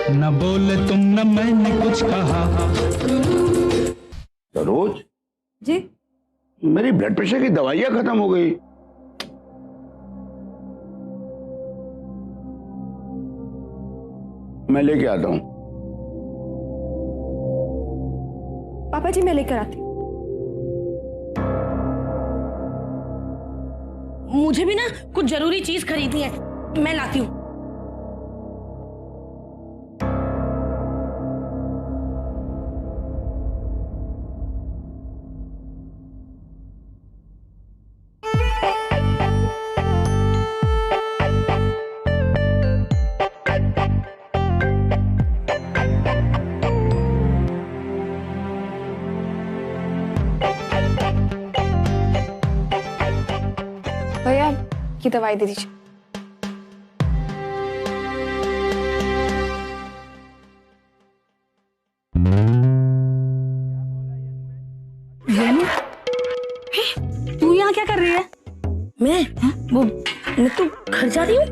न बोले तुम न मैंने कुछ कहा। सरोज जी, मेरी ब्लड प्रेशर की दवाइयां खत्म हो गई। मैं लेके आता हूं। पापा जी मैं लेकर आती हूँ। मुझे भी ना कुछ जरूरी चीज खरीदनी है, मैं लाती हूँ। भैया ये दवाई दे दीजिए। तू यहाँ क्या कर रही है? मैं तो घर जा रही हूँ।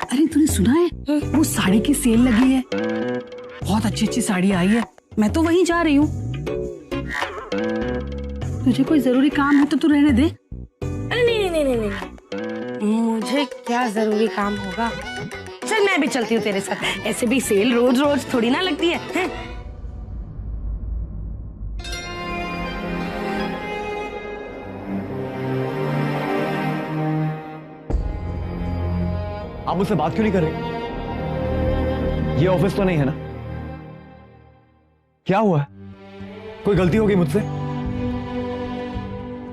अरे तूने सुना है वो साड़ी की सेल लगी है, बहुत अच्छी अच्छी साड़ी आई है। मैं तो वहीं जा रही हूँ। तुझे कोई जरूरी काम है तो तू रहने दे। अरे नहीं, मुझे क्या जरूरी काम होगा। चल मैं भी चलती हूँ तेरे साथ, ऐसे भी सेल रोज रोज थोड़ी ना लगती है? आप मुझसे बात क्यों नहीं कर रहे? ये ऑफिस तो नहीं है ना? क्या हुआ है? कोई गलती हो गई मुझसे?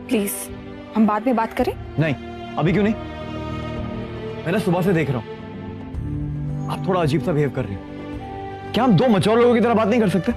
प्लीज हम बाद में बात करें। नहीं, अभी क्यों नहीं? मैं ना सुबह से देख रहा हूं आप थोड़ा अजीब सा बिहेव कर रही हो। क्या हम दो मचौर लोगों की तरह बात नहीं कर सकते?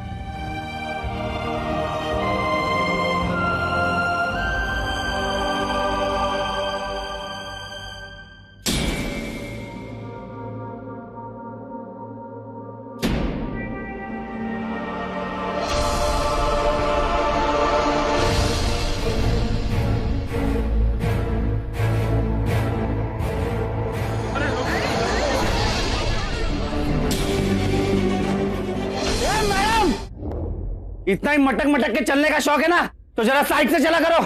इतना ही मटक मटक के चलने का शौक है ना, तो जरा साइड से चला करो।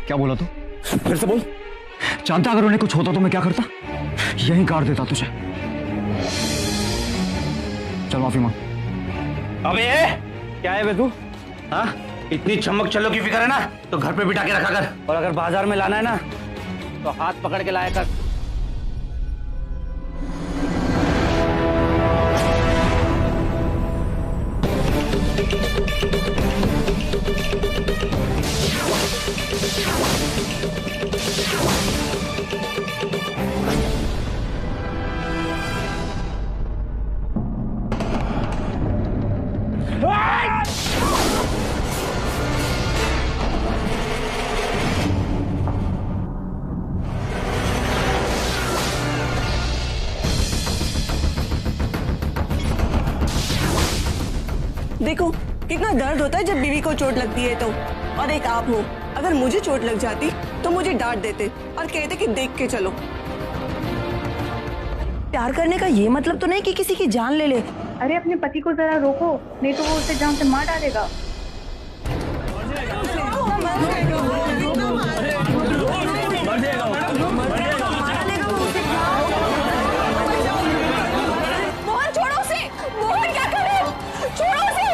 क्या बोला तू? फिर से बोल। जानता अगर उन्हें कुछ होता तो मैं क्या करता? यहीं काट देता तुझे। चल माफी मांग। अबे क्या है बे तू? हाँ, इतनी चमक चलो की फिक्र है ना, तो घर पे बिठा के रखा कर, और अगर बाजार में लाना है ना तो हाथ पकड़ के लाया कर। देखो कितना दर्द होता है जब बीवी को चोट लगती है तो। और एक आप हो, अगर मुझे चोट लग जाती तो मुझे डांट देते और कहते कि देख के चलो। प्यार करने का ये मतलब तो नहीं कि किसी की जान ले ले। अरे अपने पति को जरा रोको, नहीं तो वो उसे जान से मार डालेगा। मोहन छोड़ो उसे। मोहन क्या कर रहे हो? छोड़ो उसे।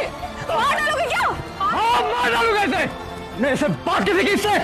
मार डालोगे क्या? हाँ, मार डालूंगा इसे। मैं इसे बात किसी की इससे।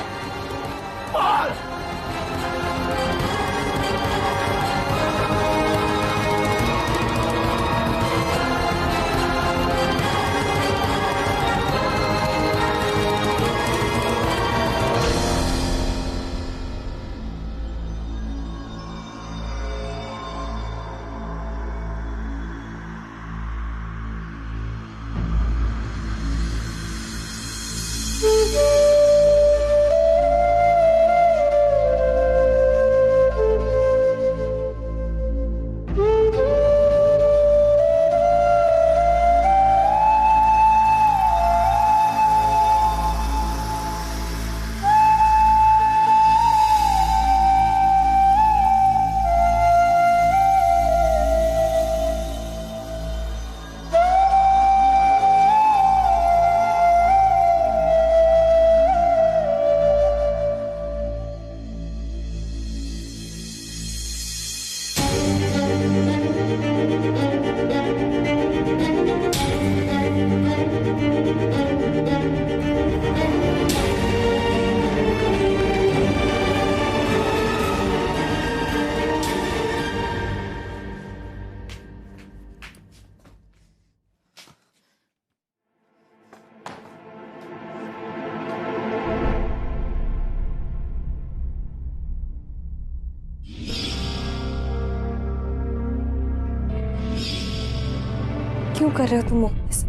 क्यों कर रहे हो तुम मोहन से?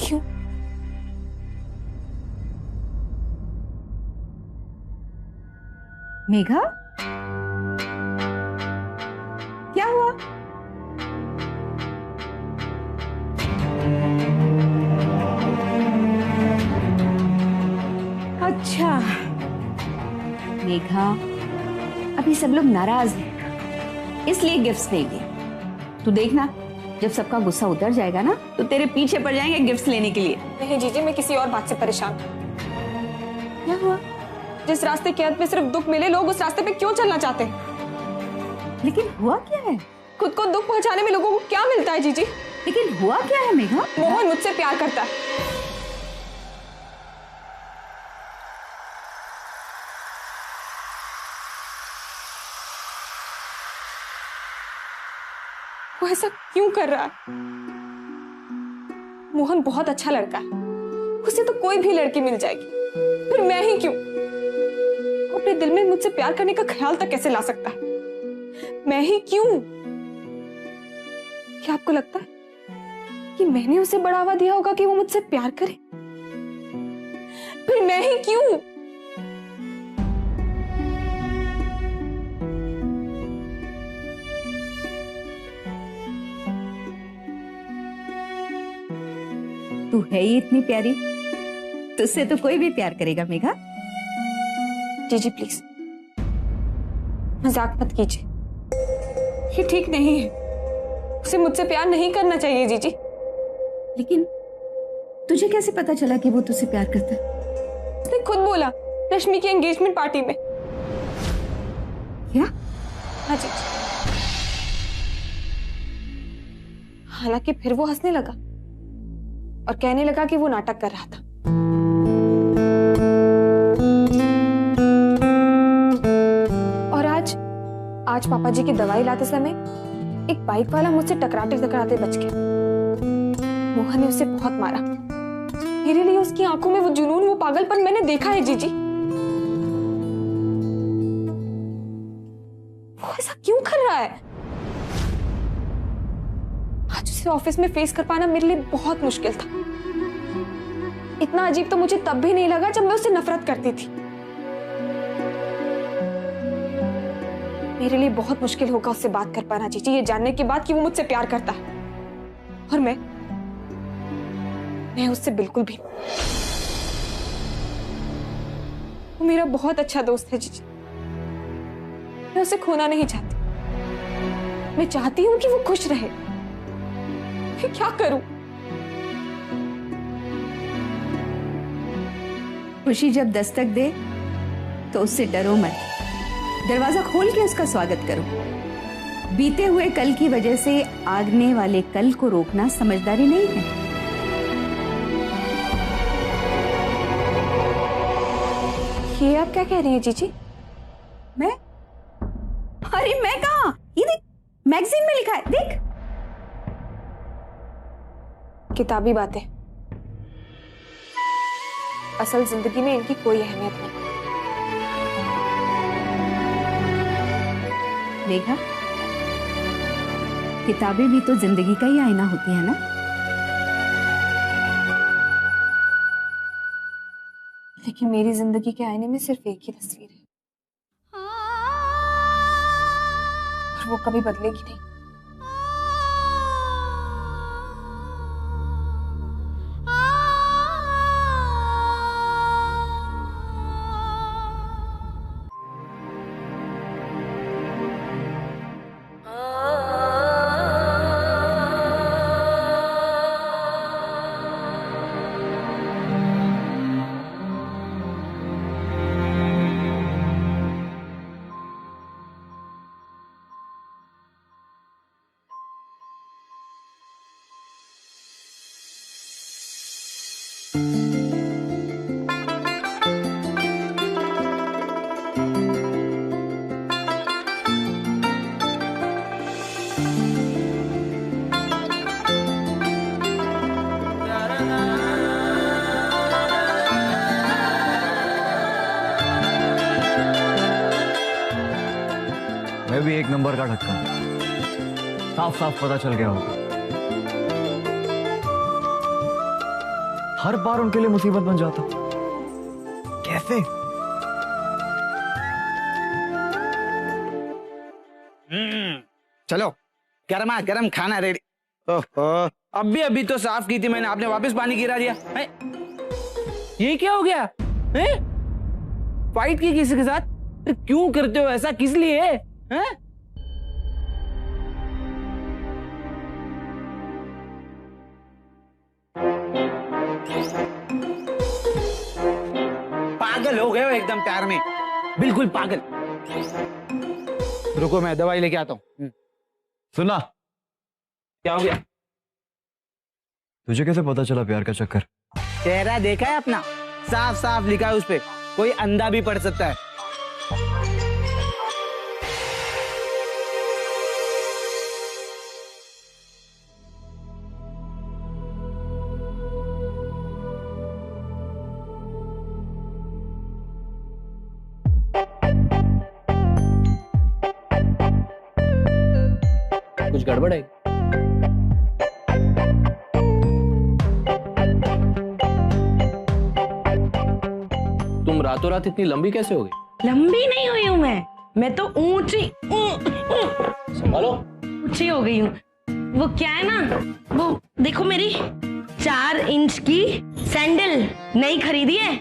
क्यों? मेघा, क्या हुआ? अच्छा मेघा, अभी सब लोग नाराज हैं, इसलिए गिफ्ट्स नहीं दिए। तू देखना, जब सबका गुस्सा उतर जाएगा ना तो तेरे पीछे पड़ जाएंगे गिफ्ट्स लेने के लिए। नहीं जीजी, मैं किसी और बात से परेशान हूं। क्या हुआ? जिस रास्ते के अंत में सिर्फ दुख मिले, लोग उस रास्ते पे क्यों चलना चाहते हैं? लेकिन हुआ क्या है? खुद को दुख पहुंचाने में लोगों को क्या मिलता है जीजी? लेकिन हुआ क्या है मेघा? मोहन मुझसे प्यार करता है। वो ऐसा क्यों कर रहा है? मोहन बहुत अच्छा लड़का है, उसे तो कोई भी लड़की मिल जाएगी, फिर मैं ही क्यों? वो अपने दिल में मुझसे प्यार करने का ख्याल तक कैसे ला सकता है? मैं ही क्यों? क्या आपको लगता है कि मैंने उसे बढ़ावा दिया होगा कि वो मुझसे प्यार करे? फिर मैं ही क्यों? तू है ही इतनी प्यारी, तुझसे तो कोई भी प्यार करेगा मेघा। जीजी प्लीज मजाक मत कीजिए, ये ठीक नहीं है। उसे मुझसे प्यार नहीं करना चाहिए जीजी। लेकिन तुझे कैसे पता चला कि वो तुझसे प्यार करता है? उसने खुद बोला रश्मि की एंगेजमेंट पार्टी में। क्या? हाँ जीजी। हालांकि फिर वो हंसने लगा और कहने लगा कि वो नाटक कर रहा था। और आज पापा जी की दवाई लाते समय एक बाइक वाला मुझसे टकराते टकराते बच गया। मोहन ने उसे बहुत मारा। मेरे लिए उसकी आंखों में वो जुनून, वो पागलपन मैंने देखा है जीजी। वो ऐसा क्यों कर रहा है? आज उसे ऑफिस में फेस कर पाना मेरे लिए बहुत मुश्किल था। इतना अजीब तो मुझे तब भी नहीं लगा जब मैं उससे नफरत करती थी। मेरे लिए बहुत मुश्किल होगा उससे बात कर पाना जीजी, ये जानने के बाद कि वो मुझसे प्यार करता है। और मैं उससे बिल्कुल भी। वो मेरा बहुत अच्छा दोस्त है जीजी। मैं उसे खोना नहीं चाहती। मैं चाहती हूं कि वो खुश रहे। मैं क्या करूं? खुशी जब दस्तक दे तो उससे डरो मत, दरवाजा खोल के उसका स्वागत करो। बीते हुए कल की वजह से आगने वाले कल को रोकना समझदारी नहीं है। ये आप क्या कह रही हैं जीजी? मैं? अरे मैं कहा, ये देख, मैगजीन में लिखा है, देख। किताबी बातें, असल जिंदगी में इनकी कोई अहमियत नहीं। मेघा, किताबें भी तो जिंदगी का ही आईना होती है ना। लेकिन मेरी जिंदगी के आईने में सिर्फ एक ही तस्वीर है और वो कभी बदलेगी नहीं। मैं भी एक नंबर का ढक्कन। साफ साफ पता चल गया होगा। हर बार उनके लिए मुसीबत बन जाता। कैसे? चलो गर्मा गर्म खाना रेडी। ओहो, अभी तो साफ की थी मैंने, आपने वापस पानी गिरा दिया है? ये क्या हो गया है? फाइट की किसी के साथ? क्यों करते हो ऐसा, किस लिए है? पागल हो गए हो एकदम प्यार में, बिल्कुल पागल। रुको मैं दवाई लेके आता हूँ। सुना, क्या हो गया? तुझे कैसे पता चला प्यार का चक्कर? चेहरा देखा है अपना, साफ साफ लिखा है उस पे, कोई अंधा भी पढ़ सकता है। कुछ गड़बड़ है? तुम रातों रात इतनी लंबी कैसे हो गई? लंबी नहीं हुई हूँ मैं तो ऊंची संभालो। ऊंची हो गई हूँ। वो क्या है ना, वो देखो मेरी 4 इंच की सैंडल नई खरीदी है।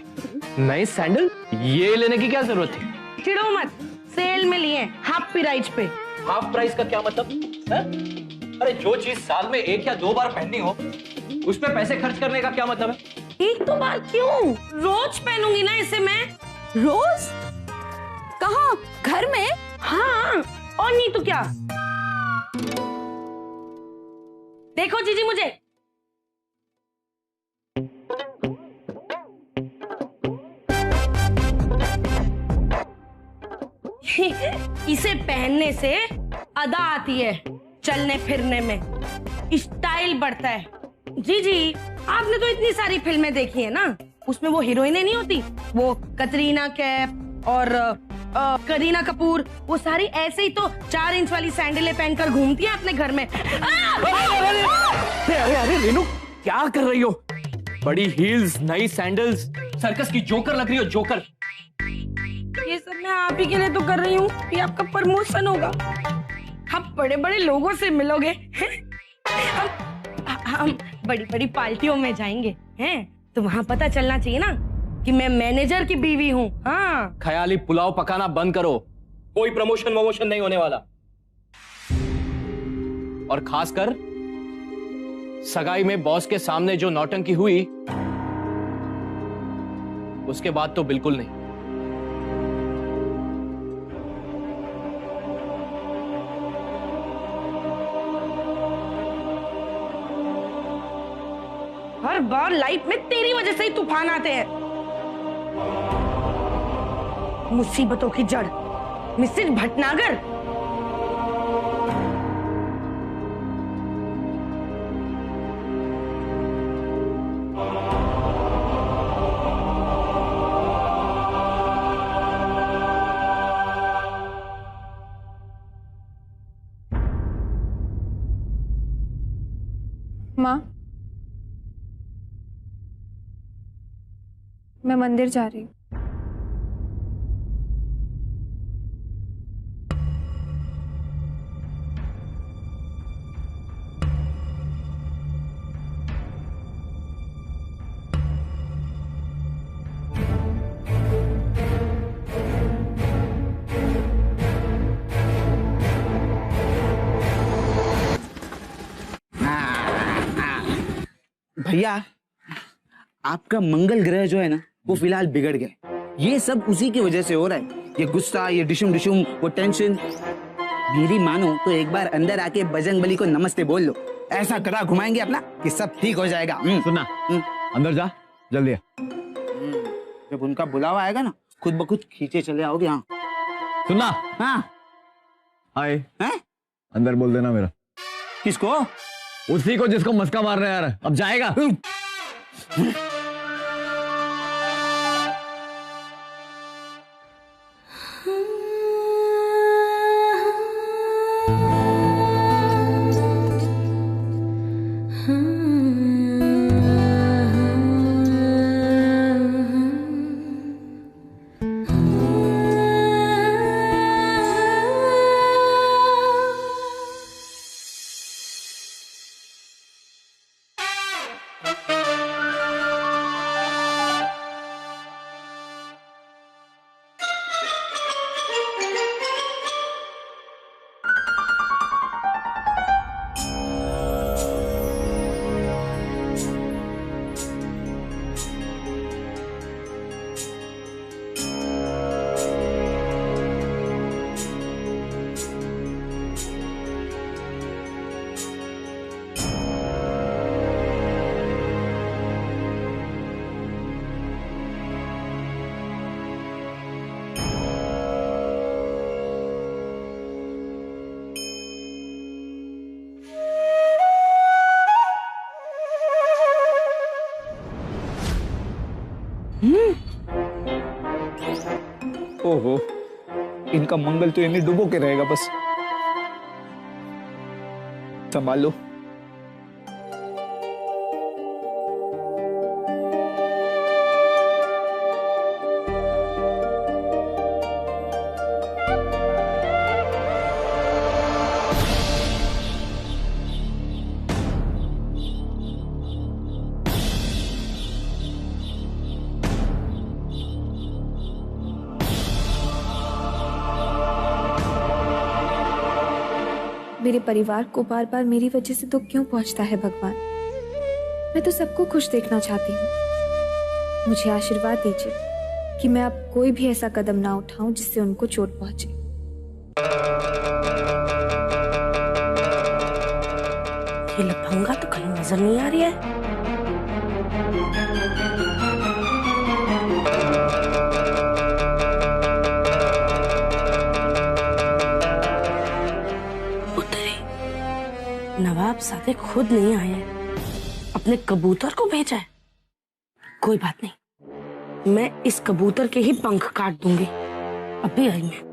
नए सैंडल? ये लेने की क्या जरूरत थी? चिढ़ो मत, सेल में लिए हाफ प्राइस पे। हाफ प्राइस का क्या मतलब है? अरे जो चीज साल में 1 या 2 बार पहननी हो उस पे पैसे खर्च करने का क्या मतलब है? 1-2 बार क्यों, रोज पहनूंगी ना इसे मैं। रोज? कहाँ? घर में? हाँ, और नहीं तो क्या। देखो जीजी मुझे। इसे पहनने से अदा आती है, चलने फिरने में स्टाइल बढ़ता है। जी जी, आपने तो इतनी सारी फिल्में देखी है ना, उसमें वो हीरोइनें नहीं होती, वो कतरीना कैफ और करीना कपूर, वो सारी ऐसे ही तो 4 इंच वाली सैंडलें पहनकर घूमती हैं अपने घर में। अरे रेनू, क्या कर रही हो? बड़ी हील्स, नई सैंडल्स, सर्कस की जोकर लग रही हो, जोकर। ये सब मैं आप ही के लिए तो कर रही हूँ, ये आपका प्रमोशन होगा, आप बड़े बड़े लोगों से मिलोगे, हम बड़ी बड़ी पार्टियों में जाएंगे हैं, तो वहाँ पता चलना चाहिए ना कि मैं मैनेजर की बीवी हूँ। हाँ, ख्याली पुलाव पकाना बंद करो, कोई प्रमोशन वमोशन नहीं होने वाला। और खासकर सगाई में बॉस के सामने जो नौटंकी हुई, उसके बाद तो बिल्कुल नहीं। हर बार लाइफ में तेरी वजह से ही तूफान आते हैं। मुसीबतों की जड़ मिसेज भटनागर। माँ, मैं मंदिर जा रही हूँ। भैया, आपका मंगल ग्रह जो है ना, वो फिलहाल बिगड़ गया। ये सब उसी की वजह से हो रहा है, ये गुस्सा, ये डिशुम डिशुम, वो टेंशन। मेरी मानो तो एक बार अंदर आके बजरंगबली को नमस्ते बोल लो, ऐसा करा घुमाएंगे अपना कि सब ठीक हो जाएगा। सुनना, अंदर जा जल्दी। जब उनका बुलावा आएगा ना, खुद ब खुद खींचे चले आओगे। हाँ सुनना। हाँ, आए हैं? अंदर बोल देना मेरा। किसको? उसी को जिसको मस्का मार रहे यार। अब जाएगा? ओहो, इनका मंगल तो इन्हें डुबो के रहेगा बस। संभाल लो। मेरे परिवार को बार बार मेरी वजह से दुख क्यों पहुंचता है भगवान? मैं तो सबको खुश देखना चाहती हूँ। मुझे आशीर्वाद दीजिए कि मैं अब कोई भी ऐसा कदम ना उठाऊं जिससे उनको चोट पहुंचे। ये लफंगा तो कहीं नजर नहीं आ रही है। नवाब सादे खुद नहीं आए हैं, अपने कबूतर को भेजा है। कोई बात नहीं, मैं इस कबूतर के ही पंख काट दूंगी। अभी आई मैं।